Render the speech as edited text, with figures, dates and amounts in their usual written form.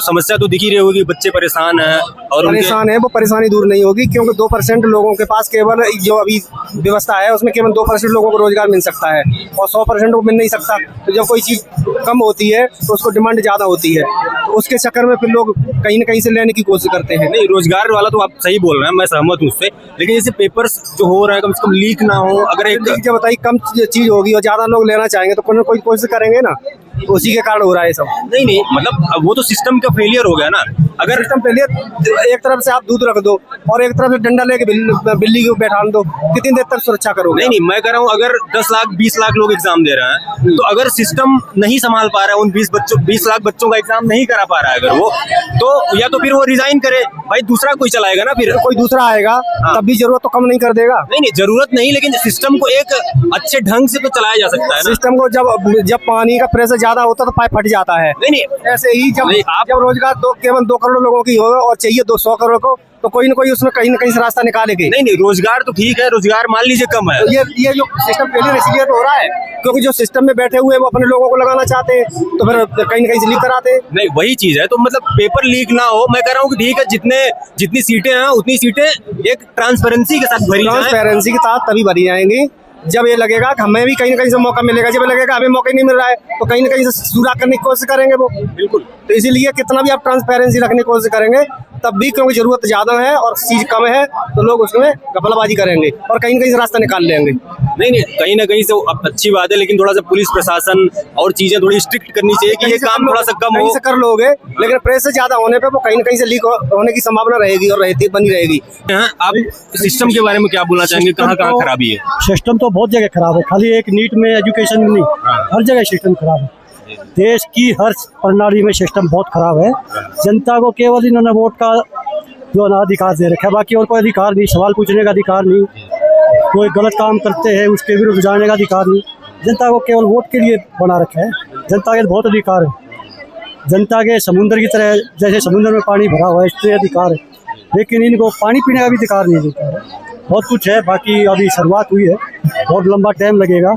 समस्या तो दिख ही रही होगी, बच्चे परेशान हैं और परेशान है, वो परेशानी दूर नहीं होगी क्योंकि 2% लोगों के पास केवल जो अभी व्यवस्था है उसमें केवल 2% लोगों को रोजगार मिल सकता है और 100% को मिल नहीं सकता। तो जब कोई चीज कम होती है तो उसको डिमांड ज्यादा होती है, तो उसके चक्कर में फिर लोग कहीं न कहीं से लेने की कोशिश करते हैं। नहीं, रोजगार वाला तो आप सही बोल रहे हैं, मैं सहमत हूँ उससे, लेकिन जैसे पेपर्स जो हो रहा है कम से कम लीक ना हो। अगर एक जब बताइए कम चीज होगी और ज्यादा लोग लेना चाहेंगे तो कोई ना कोई कोशिश करेंगे ना, तो उसी के कारण हो रहा है सब। नहीं मतलब अब वो तो सिस्टम का फेलियर हो गया ना। अगर सिस्टम फेलियर, एक तरफ से आप दूध रख दो और एक तरफ से डंडा लेके बिल्ली को बैठा दो, कितनी देर तक सुरक्षा करोगे? नहीं मैं कह रहा हूँ अगर 10 लाख 20 लाख लोग एग्जाम दे रहे हैं तो अगर सिस्टम नहीं संभाल पा रहा है उन 20 लाख बच्चों का एग्जाम नहीं करा पा रहा है अगर वो, तो या तो फिर वो रिजाइन करे भाई, दूसरा कोई चलाएगा ना। फिर कोई दूसरा आएगा तब भी जरूरत तो कम नहीं कर देगा। नहीं जरूरत नहीं, लेकिन सिस्टम को एक अच्छे ढंग से तो चलाया जा सकता है ना। सिस्टम को जब पानी का प्रेशर ज्यादा होता है तो पाइप फट जाता है। नहीं ऐसे ही जब रोजगार केवल 2 करोड़ लोगों की होगा और चाहिए 200 करोड़ को, तो कोई ना कोई उसमें कहीं ना कहीं से रास्ता निकालेगी। नहीं रोजगार तो ठीक है, रोजगार मान लीजिए कम है, ये जो सिस्टम फेलियर इसलिए तो हो रहा है क्योंकि जो सिस्टम में बैठे हुए वो अपने लोगों को लगाना चाहते हैं, तो फिर कहीं ना कहीं से लीक कराते हैं। नहीं वही चीज है, तो मतलब पेपर लीक ना हो। मैं कह रहा हूँ कि ठीक है, जितनी सीटें हैं उतनी सीटें एक ट्रांसपेरेंसी के साथ भरी जाएं। ट्रांसपेरेंसी के साथ तभी भरी जाएंगी जब ये लगेगा कि हमें भी कहीं ना कहीं से मौका मिलेगा। जब लगेगा हमें मौका नहीं मिल रहा है तो कहीं ना कहीं से सुराग करने की कोशिश करेंगे वो। बिल्कुल। तो इसीलिए कितना भी आप ट्रांसपेरेंसी रखने की कोशिश करेंगे तब भी क्योंकि जरूरत ज्यादा है और चीज कम है तो लोग उसमें गफलाबाजी करेंगे और कहीं ना कहीं से रास्ता निकाल लेंगे। नहीं कहीं ना कहीं से अच्छी बात है, लेकिन थोड़ा सा पुलिस प्रशासन और चीजें थोड़ी स्ट्रिक्ट करनी चाहिए कि ये काम थोड़ा सा कम हो। कहीं से कर लोगे, लेकिन प्रेशर ज्यादा होने पे वो कहीं ना कहीं से लीक होने की संभावना रहेगी और बनी रहेगी। आप सिस्टम के बारे में क्या बोलना चाहेंगे, कहाँ खराबी है? सिस्टम तो बहुत जगह खराब है, खाली एक नीट में एजुकेशन में नहीं, हर जगह सिस्टम खराब है। देश की हर प्रणाली में सिस्टम बहुत खराब है। जनता को केवल इन्होंने वोट का जो अधिकार दे रखा है, बाकी और कोई अधिकार नहीं, सवाल पूछने का अधिकार नहीं, कोई गलत काम करते हैं उसके विरुद्ध जाने का अधिकार नहीं। जनता को केवल वोट के लिए बना रखा है। जनता के बहुत अधिकार है, जनता के समुद्र की तरह, जैसे समुद्र में पानी भरा हुआ है इससे अधिकार है, लेकिन इनको पानी पीने का भी अधिकार नहीं देता है। बहुत कुछ है, बाकी अभी शुरुआत हुई है, बहुत लंबा टाइम लगेगा।